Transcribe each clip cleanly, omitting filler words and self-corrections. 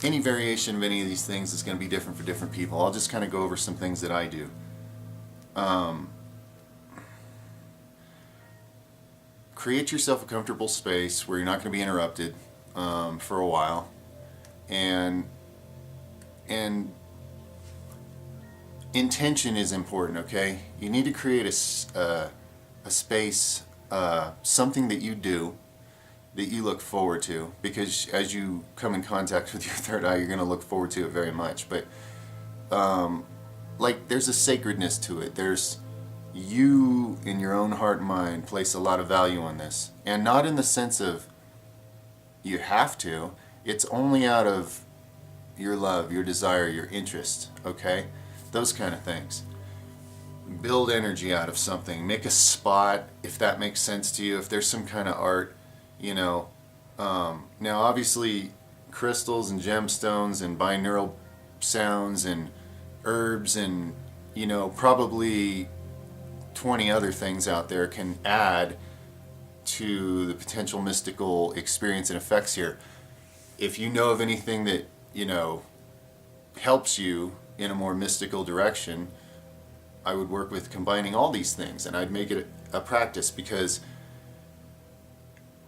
any variation of any of these things is going to be different for different people. I'll just kind of go over some things that I do. Create yourself a comfortable space where you're not going to be interrupted for a while, and intention is important. Okay, you need to create a space, something that you do that you look forward to, because as you come in contact with your third eye, you're going to look forward to it very much. But like, there's a sacredness to it. There's, you in your own heart and mind place a lot of value on this, and not in the sense of you have to. It's only out of your love, your desire, your interest. Okay, those kind of things. Build energy out of something. Make a spot, if that makes sense to you. If there's some kind of art, you know. Now obviously crystals and gemstones and binaural sounds and herbs and, you know, probably 20 other things out there can add to the potential mystical experience and effects here. If you know of anything that, you know, helps you in a more mystical direction, I would work with combining all these things, and I'd make it a practice, because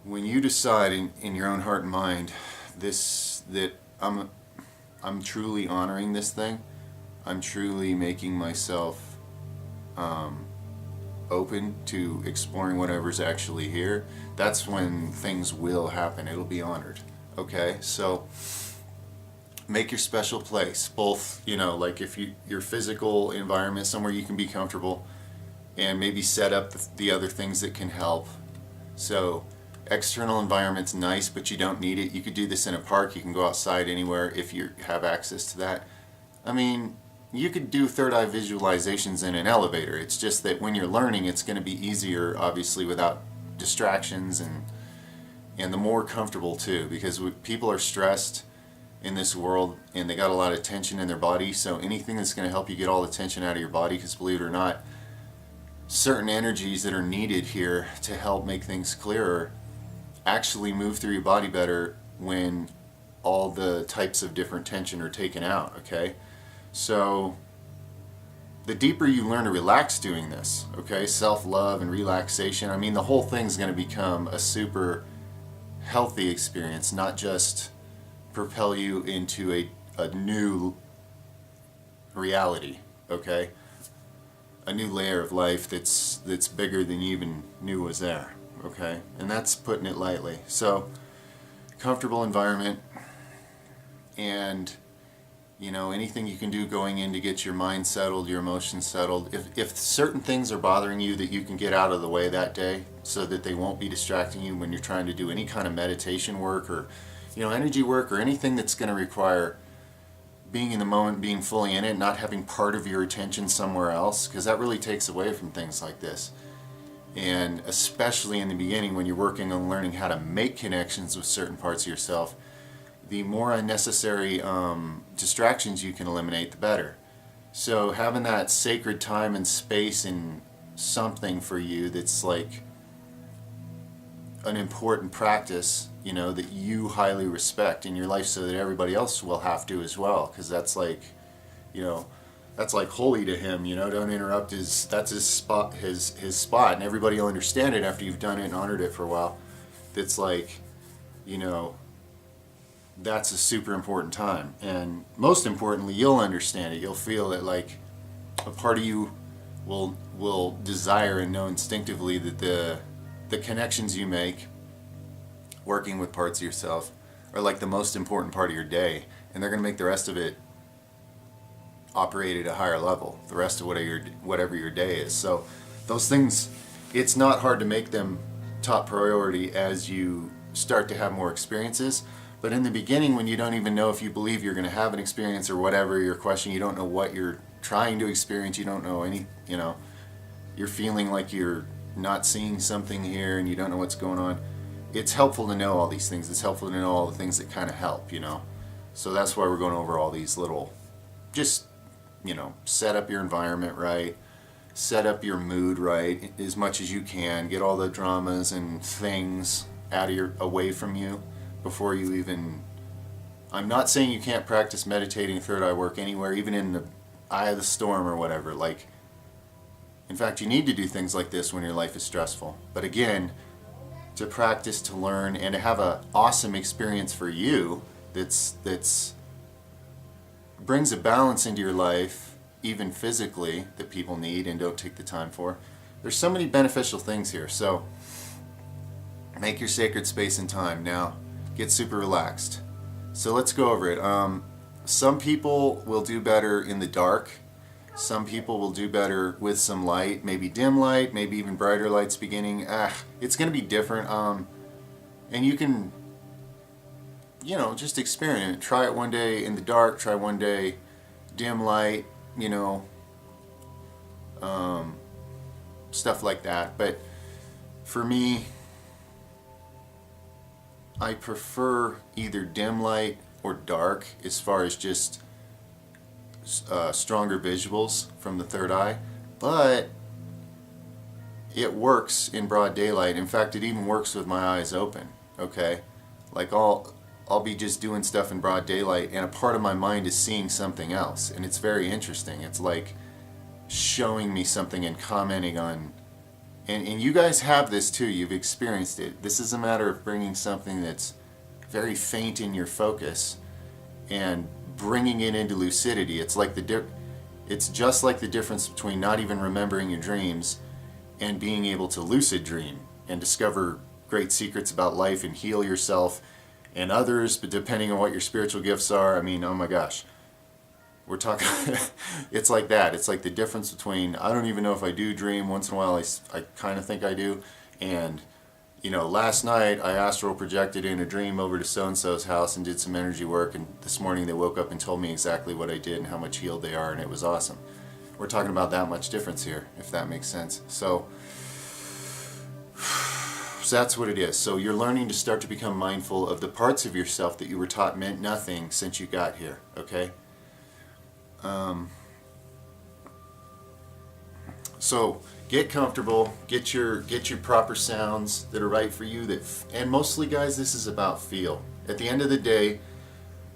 when you decide in your own heart and mind that I'm truly honoring this thing, I'm truly making myself open to exploring whatever's actually here, that's when things will happen. It'll be honored. Okay, so make your special place, both, you know, like if your physical environment, somewhere you can be comfortable, and maybe set up the other things that can help. So external environment's nice, but you don't need it. You could do this in a park. You can go outside anywhere if you have access to that. I mean, you could do third eye visualizations in an elevator. It's just that when you're learning, it's going to be easier, obviously, without distractions, and the more comfortable too, because people are stressed in this world, and they got a lot of tension in their body. So anything that's going to help you get all the tension out of your body, because believe it or not, certain energies that are needed here to help make things clearer actually move through your body better when all the types of different tension are taken out. Okay, so the deeper you learn to relax doing this, okay, self-love and relaxation, I mean, the whole thing's going to become a super healthy experience, not just propel you into a new reality. Okay, a new layer of life that's bigger than you even knew was there. Okay, and that's putting it lightly. So comfortable environment, and you know, anything you can do going in to get your mind settled, your emotions settled. If certain things are bothering you, that you can get out of the way that day so that they won't be distracting you when you're trying to do any kind of meditation work, or, you know, energy work, or anything that's going to require being in the moment, being fully in it, not having part of your attention somewhere else, because that really takes away from things like this. And especially in the beginning, when you're working on learning how to make connections with certain parts of yourself, the more unnecessary distractions you can eliminate, the better. So having that sacred time and space and something for you that's like an important practice, you know, that you highly respect in your life, so that everybody else will have to as well, because that's like, you know, that's like holy to him, you know. Don't interrupt that's his spot, his spot, and everybody will understand it after you've done it and honored it for a while. That's like, you know, that's a super important time, and most importantly, you'll understand it. You'll feel that, like, a part of you will desire and know instinctively that the connections you make working with parts of yourself are like the most important part of your day, and they're going to make the rest of it operate at a higher level, the rest of whatever your day is. So those things, it's not hard to make them top priority as you start to have more experiences. But in the beginning, when you don't even know if you believe you're going to have an experience or whatever your question, you don't know what you're trying to experience, you don't know any, you know, you're feeling like you're not seeing something here and you don't know what's going on. It's helpful to know all these things. It's helpful to know all the things that kind of help, you know. So that's why we're going over all these little, just, you know, set up your environment right, set up your mood right as much as you can, get all the dramas and things away from you before you even I'm not saying you can't practice meditating third eye work anywhere, even in the eye of the storm or whatever. Like, in fact, you need to do things like this when your life is stressful. But again, to practice, to learn, and to have an awesome experience for you that's brings a balance into your life, even physically, that people need and don't take the time for. There's so many beneficial things here. So make your sacred space and time. Now, get super relaxed. So let's go over it. Some people will do better in the dark. Some people will do better with some light, maybe dim light, maybe even brighter lights beginning. It's going to be different. And you can, just experiment. Try it one day in the dark, try one day dim light, stuff like that. But for me, I prefer either dim light or dark as far as just stronger visuals from the third eye, but it works in broad daylight. In fact, it even works with my eyes open. Okay, like I'll be just doing stuff in broad daylight, and a part of my mind is seeing something else, and it's very interesting. It's like showing me something and commenting on, and you guys have this too. You've experienced it. This is a matter of bringing something that's very faint in your focus and bringing it into lucidity. It's like it's just like the difference between not even remembering your dreams and being able to lucid dream and discover great secrets about life and heal yourself and others, but depending on what your spiritual gifts are. I mean, oh my gosh, we're talking it's like that. It's like the difference between I don't even know if I do dream. Once in a while I kind of think I do, and last night I astral projected in a dream over to so-and-so's house and did some energy work, and this morning they woke up and told me exactly what I did and how much healed they are, and it was awesome. We're talking about that much difference here, if that makes sense. So that's what it is. So you're learning to start to become mindful of the parts of yourself that you were taught meant nothing since you got here, okay? So get comfortable, get your proper sounds that are right for you. And mostly, guys, this is about feel. At the end of the day,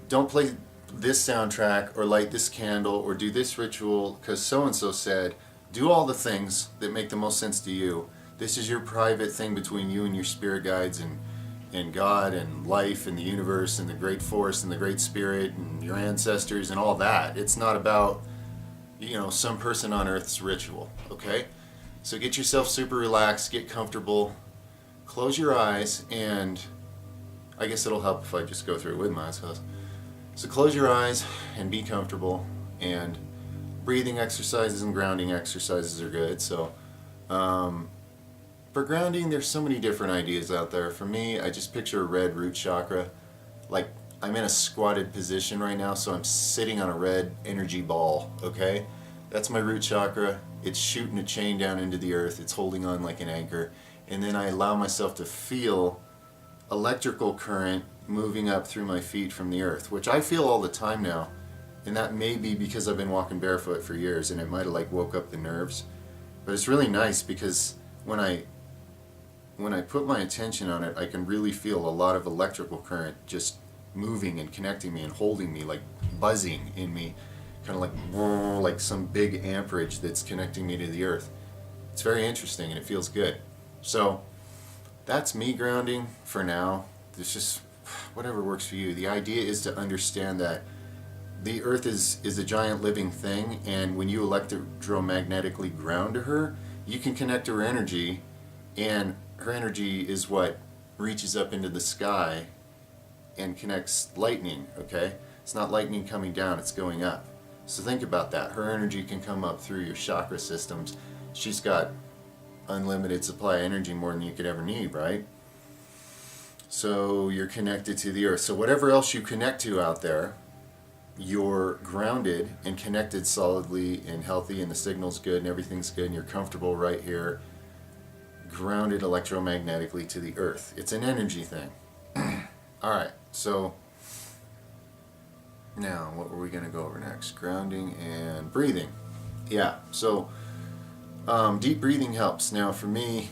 don't play this soundtrack or light this candle or do this ritual because so-and-so said. Do all the things that make the most sense to you. This is your private thing between you and your spirit guides and God and life and the universe and the great force and the great spirit and your ancestors and all that. It's not about, some person on earth's ritual, okay? So get yourself super relaxed, get comfortable, close your eyes, and I guess it'll help if I just go through it with my eyes closed. So close your eyes and be comfortable, and breathing exercises and grounding exercises are good. So for grounding, there's so many different ideas out there. For me, I just picture a red root chakra. Like I'm in a squatted position right now, so I'm sitting on a red energy ball, okay? That's my root chakra. It's shooting a chain down into the earth. It's holding on like an anchor. And then I allow myself to feel electrical current moving up through my feet from the earth, which I feel all the time now. And that may be because I've been walking barefoot for years and it might have woke up the nerves. But it's really nice because when I put my attention on it, I can really feel a lot of electrical current just moving and connecting me and holding me, like buzzing in me, kind of like some big amperage that's connecting me to the earth. It's very interesting and it feels good. So that's me grounding for now. It's just whatever works for you. The idea is to understand that the earth is a giant living thing, and when you electromagnetically ground to her, you can connect to her energy, and her energy is what reaches up into the sky and connects lightning, okay? It's not lightning coming down, it's going up. So think about that. Her energy can come up through your chakra systems. She's got unlimited supply of energy, more than you could ever need, right? So you're connected to the earth. So whatever else you connect to out there, you're grounded and connected solidly and healthy, and the signal's good and everything's good and you're comfortable right here, grounded electromagnetically to the earth. It's an energy thing. Alright, so now what were we going to go over next? Grounding and breathing. Yeah, so deep breathing helps. Now for me,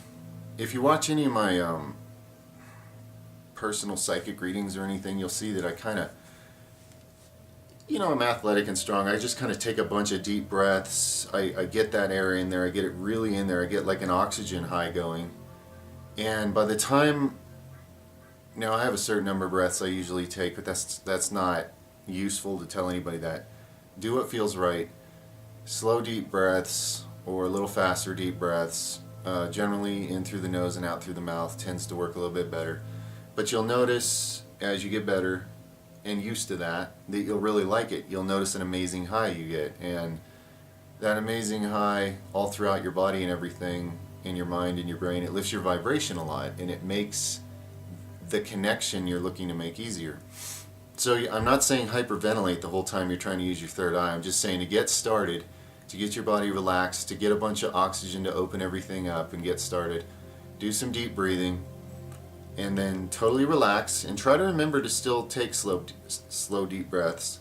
if you watch any of my personal psychic readings or anything, you'll see that I kind of I'm athletic and strong, I just kind of take a bunch of deep breaths. I get that air in there, I get it really in there, I get like an oxygen high going. And by the time, now I have a certain number of breaths I usually take, but that's not useful to tell anybody that. Do what feels right. Slow deep breaths or a little faster deep breaths, generally in through the nose and out through the mouth, tends to work a little bit better. But you'll notice as you get better and used to that you'll really like it. You'll notice an amazing high you get, and that amazing high all throughout your body and everything, in your mind and your brain, it lifts your vibration a lot, and it makes the connection you're looking to make easier. So I'm not saying hyperventilate the whole time you're trying to use your third eye. I'm just saying to get started, to get your body relaxed, to get a bunch of oxygen to open everything up and get started, do some deep breathing, and then totally relax, and try to remember to still take slow deep breaths.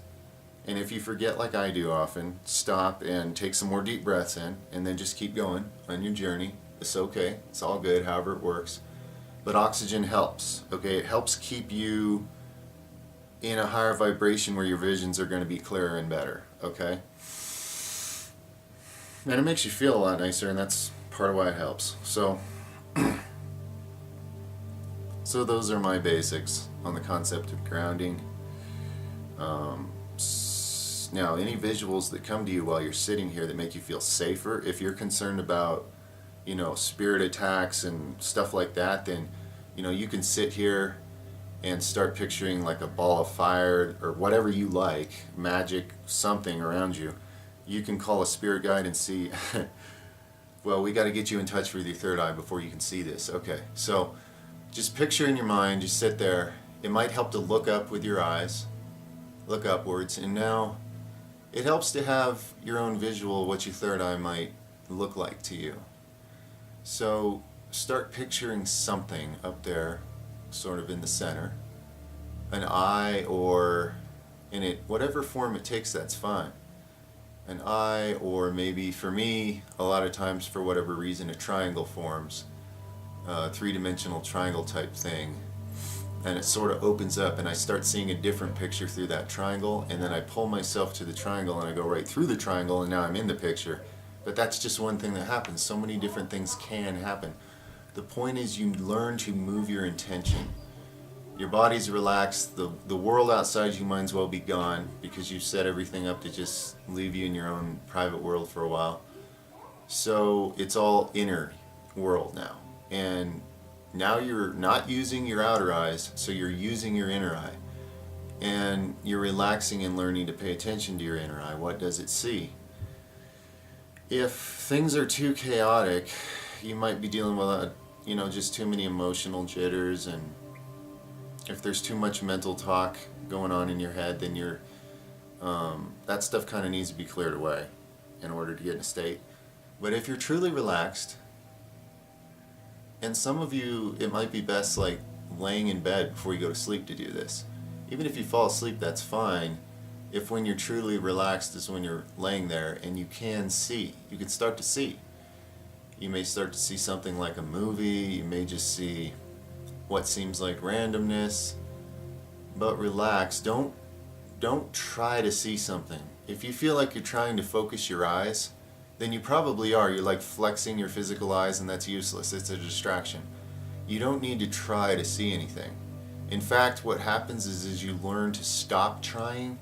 And if you forget, like I do often, stop and take some more deep breaths in, and then just keep going on your journey. It's okay, it's all good, however it works. But oxygen helps, okay? It helps keep you in a higher vibration where your visions are going to be clearer and better, okay? And it makes you feel a lot nicer, and that's part of why it helps. So those are my basics on the concept of grounding. Now, any visuals that come to you while you're sitting here that make you feel safer, if you're concerned about, spirit attacks and stuff like that, then, you can sit here and start picturing like a ball of fire or whatever you like, magic, something around you. You can call a spirit guide and see, well, we got to get you in touch with your third eye before you can see this. Okay, so just picture in your mind, just sit there. It might help to look up with your eyes, look upwards, and now it helps to have your own visual what your third eye might look like to you. So start picturing something up there, sort of in the center, an eye, or in it, whatever form it takes, that's fine. An eye, or maybe for me, a lot of times for whatever reason, a triangle forms, a three-dimensional triangle type thing, and it sort of opens up, and I start seeing a different picture through that triangle, and then I pull myself to the triangle, and I go right through the triangle, and now I'm in the picture. But that's just one thing that happens. So many different things can happen. The point is you learn to move your intention. Your body's relaxed, the world outside you might as well be gone, because you've set everything up to just leave you in your own private world for a while. So it's all inner world now. And now you're not using your outer eyes, so you're using your inner eye. And you're relaxing and learning to pay attention to your inner eye. What does it see? If things are too chaotic, you might be dealing with just too many emotional jitters, and if there's too much mental talk going on in your head, then that stuff kind of needs to be cleared away in order to get in a state. But if you're truly relaxed, and some of you, it might be best like laying in bed before you go to sleep to do this. Even if you fall asleep, that's fine. If when you're truly relaxed is when you're laying there and you can see, you can start to see. You may start to see something like a movie, you may just see what seems like randomness, but relax. Don't try to see something. If you feel like you're trying to focus your eyes, then you probably are. You're like flexing your physical eyes, and that's useless. It's a distraction. You don't need to try to see anything. In fact, what happens is you learn to stop trying,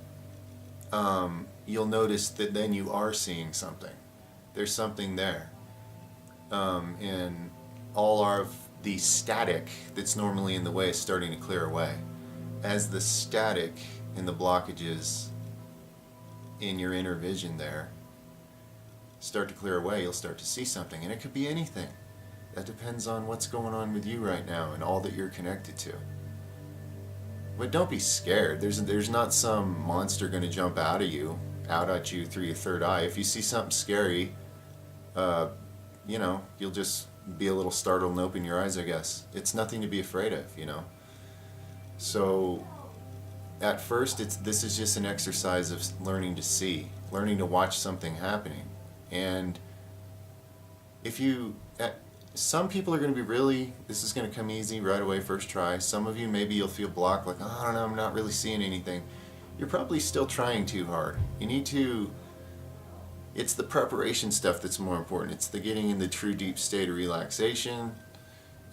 you'll notice that then you are seeing something. There's something there. And all of the static that's normally in the way is starting to clear away. As the static and the blockages in your inner vision there start to clear away, you'll start to see something. And it could be anything. That depends on what's going on with you right now and all that you're connected to. But don't be scared. There's not some monster going to jump out at you through your third eye. If you see something scary, you'll just be a little startled and open your eyes, I guess. It's nothing to be afraid of, So at first, this is just an exercise of learning to see, learning to watch something happening. And some people are going to be this is going to come easy right away, first try. Some of you, maybe you'll feel blocked, like, oh, I don't know, I'm not really seeing anything. you're probably still trying too hard. You need to, it's the preparation stuff that's more important. It's the getting in the true deep state of relaxation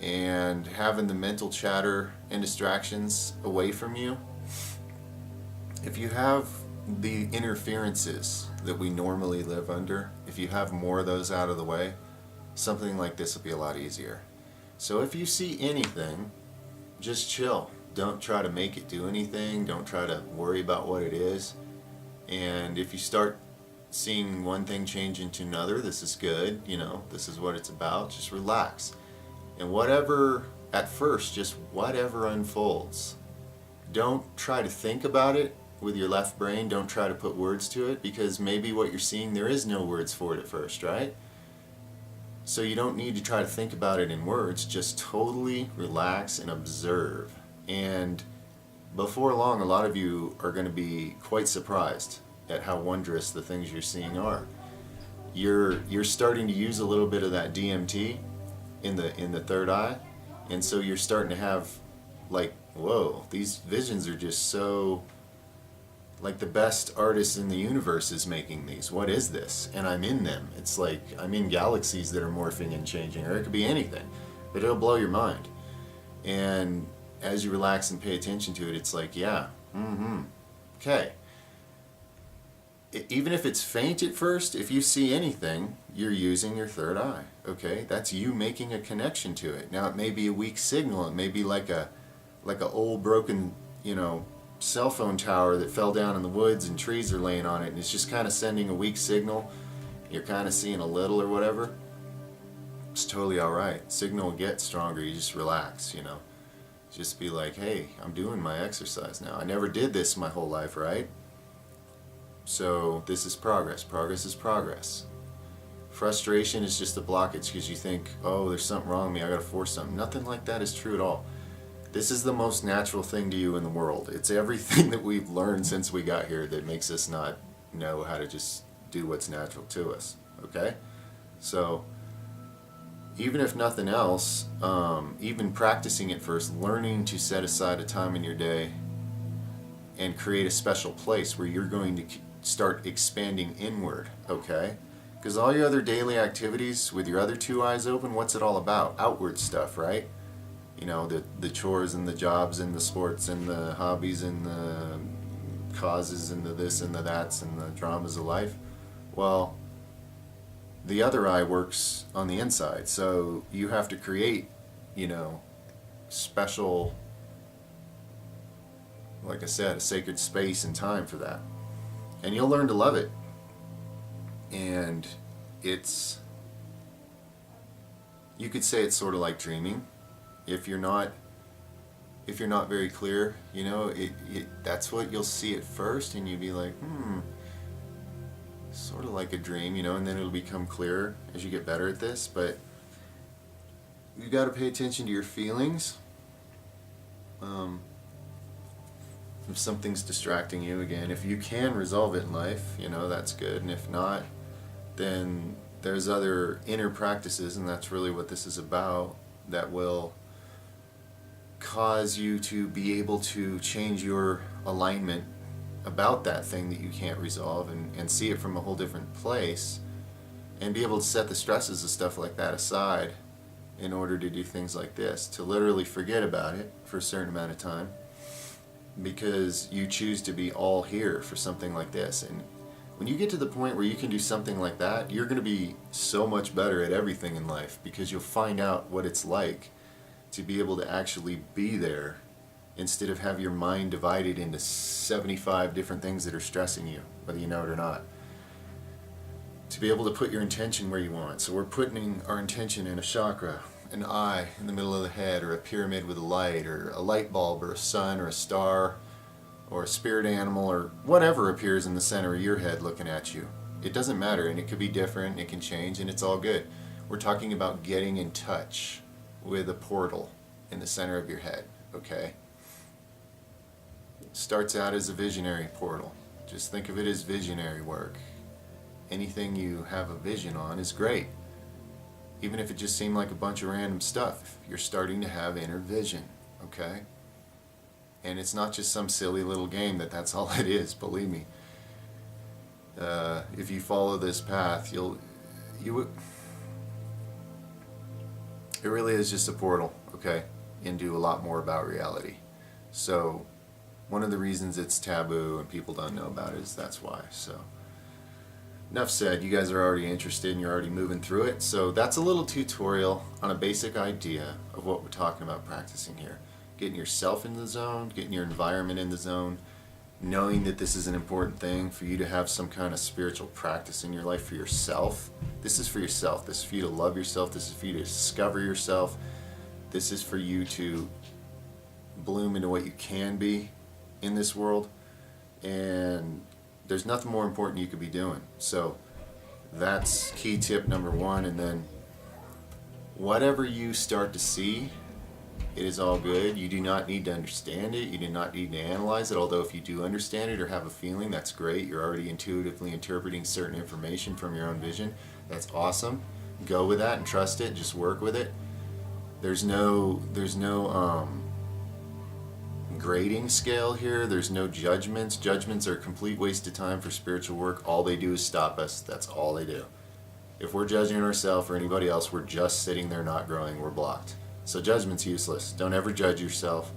and having the mental chatter and distractions away from you. If you have the interferences that we normally live under, if you have more of those out of the way, something like this will be a lot easier. So if you see anything, just chill. Don't try to make it do anything. Don't try to worry about what it is. And if you start seeing one thing change into another, this is good, this is what it's about. Just relax. And whatever, at first, just whatever unfolds. Don't try to think about it with your left brain. Don't try to put words to it, because maybe what you're seeing, there is no words for it at first, right? So you don't need to try to think about it in words. Just totally relax and observe. And before long, a lot of you are going to be quite surprised at how wondrous the things you're seeing are. You're starting to use a little bit of that DMT in the third eye, and so you're starting to have, like, whoa, these visions are just so, like, the best artist in the universe is making these. What is this? And I'm in them. It's like I'm in galaxies that are morphing and changing, or it could be anything, but it'll blow your mind. And as you relax and pay attention to it, it's like, yeah, okay. Even if it's faint at first, if you see anything, you're using your third eye, okay? That's you making a connection to it. Now, it may be a weak signal. It may be like a old broken, cell phone tower that fell down in the woods and trees are laying on it, and it's just kind of sending a weak signal. You're kind of seeing a little or whatever. It's totally all right. Signal will get stronger. You just relax, Just be like, hey, I'm doing my exercise now. I never did this my whole life, right? So this is progress. Progress is progress. Frustration is just a blockage because you think, oh, there's something wrong with me, I gotta force something. Nothing like that is true at all. This is the most natural thing to you in the world. It's everything that we've learned since we got here that makes us not know how to just do what's natural to us, okay? So even if nothing else, even practicing it first, learning to set aside a time in your day and create a special place where you're going to start expanding inward, okay? Because all your other daily activities with your other two eyes open, what's it all about? Outward stuff, right? The chores and the jobs and the sports and the hobbies and the causes and the this and the that's and the dramas of life. Well, the other eye works on the inside, so you have to create, special, like I said, a sacred space and time for that. And you'll learn to love it. And you could say it's sort of like dreaming. If you're not very clear, that's what you'll see at first, and you'll be like, sort of like a dream, and then it'll become clearer as you get better at this. But you got to pay attention to your feelings. If something's distracting you, again, if you can resolve it in life, that's good. And if not, then there's other inner practices, and that's really what this is about, that will cause you to be able to change your alignment about that thing that you can't resolve, and see it from a whole different place, and be able to set the stresses of stuff like that aside in order to do things like this, to literally forget about it for a certain amount of time, because you choose to be all here for something like this. And when you get to the point where you can do something like that, you're going to be so much better at everything in life, because you'll find out what it's like to be able to actually be there, instead of have your mind divided into 75 different things that are stressing you, whether you know it or not. To be able to put your intention where you want. So we're putting our intention in a chakra, an eye in the middle of the head, or a pyramid with a light, or a light bulb, or a sun, or a star, or a spirit animal, or whatever appears in the center of your head looking at you. It doesn't matter, and it could be different, it can change, and it's all good. We're talking about getting in touch with a portal in the center of your head, okay? It starts out as a visionary portal. Just think of it as visionary work. Anything you have a vision on is great. Even if it just seemed like a bunch of random stuff, you're starting to have inner vision, okay? And it's not just some silly little game that's all it is, believe me. If you follow this path, it really is just a portal, okay, into a lot more about reality. So one of the reasons it's taboo and people don't know about it is that's why. So enough said. You guys are already interested and you're already moving through it. So that's a little tutorial on a basic idea of what we're talking about practicing here. Getting yourself in the zone, getting your environment in the zone, knowing that this is an important thing for you to have some kind of spiritual practice in your life for yourself. This is for yourself. This is for you to love yourself. This is for you to discover yourself. This is for you to bloom into what you can be in this world. And there's nothing more important you could be doing. So that's key tip number one. And then whatever you start to see, it is all good. You do not need to understand it. You do not need to analyze it. Although if you do understand it or have a feeling, that's great. You're already intuitively interpreting certain information from your own vision. That's awesome. Go with that and trust it. Just work with it. There's no grading scale here. There's no judgments. Judgments are a complete waste of time for spiritual work. All they do is stop us. That's all they do. If we're judging ourselves or anybody else, we're just sitting there not growing. We're blocked. So judgment's useless. Don't ever judge yourself.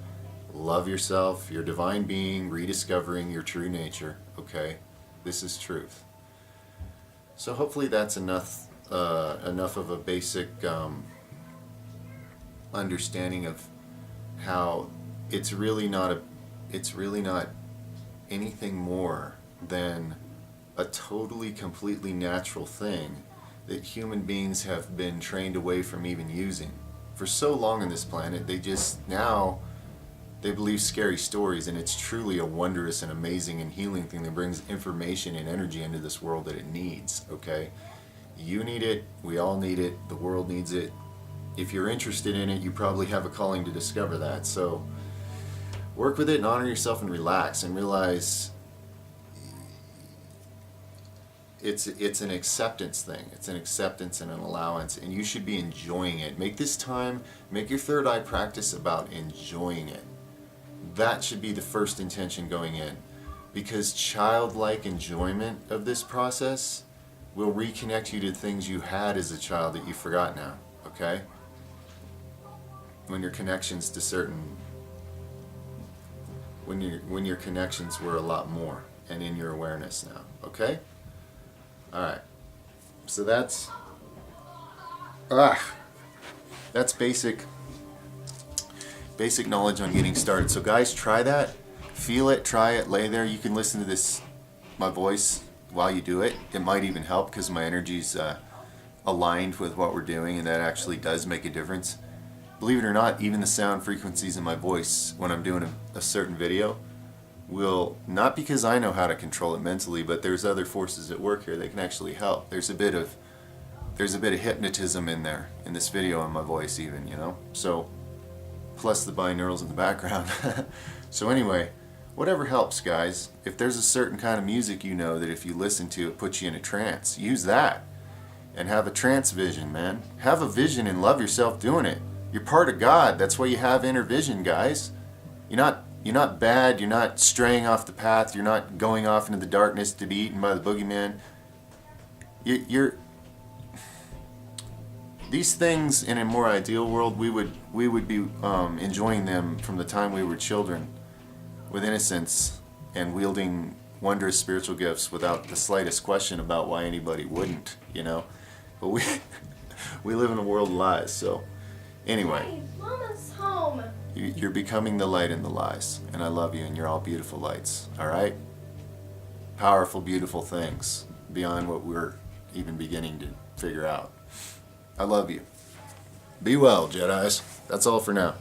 Love yourself, your divine being, rediscovering your true nature. Okay? This is truth. So hopefully that's enough of a basic understanding of how it's really not anything more than a totally, completely natural thing that human beings have been trained away from even using. For so long on this planet, they believe scary stories, and it's truly a wondrous and amazing and healing thing that brings information and energy into this world that it needs, okay? You need it, we all need it, the world needs it. If you're interested in it, you probably have a calling to discover that. So work with it and honor yourself and relax and realize it's an acceptance thing. It's an acceptance and an allowance, and you should be enjoying it. Make this time, make your third eye practice about enjoying it. That should be the first intention going in, because childlike enjoyment of this process will reconnect you to things you had as a child that you forgot now, okay? When your connections to certain, when your connections were a lot more and in your awareness now, okay? Alright, so that's basic knowledge on getting started. So guys, try that, feel it, try it, lay there. You can listen to my voice while you do it. It might even help because my energy's aligned with what we're doing, and that actually does make a difference. Believe it or not, even the sound frequencies in my voice when I'm doing a certain video will, not because I know how to control it mentally, but there's other forces at work here that can actually help. There's a bit of hypnotism in there, in this video, in my voice even, you know? So, plus the binaurals in the background. So anyway, whatever helps, guys. If there's a certain kind of music you know that if you listen to it puts you in a trance, use that. And have a trance vision, man. Have a vision and love yourself doing it. You're part of God. That's why you have inner vision, guys. You're not bad, you're not straying off the path, you're not going off into the darkness to be eaten by the boogeyman. These things in a more ideal world, we would be enjoying them from the time we were children with innocence and wielding wondrous spiritual gifts without the slightest question about why anybody wouldn't, you know. But we live in a world of lies, so anyway. Hey, Mama's home. You're becoming the light in the lies, and I love you, and you're all beautiful lights, alright? Powerful, beautiful things beyond what we're even beginning to figure out. I love you. Be well, Jedis. That's all for now.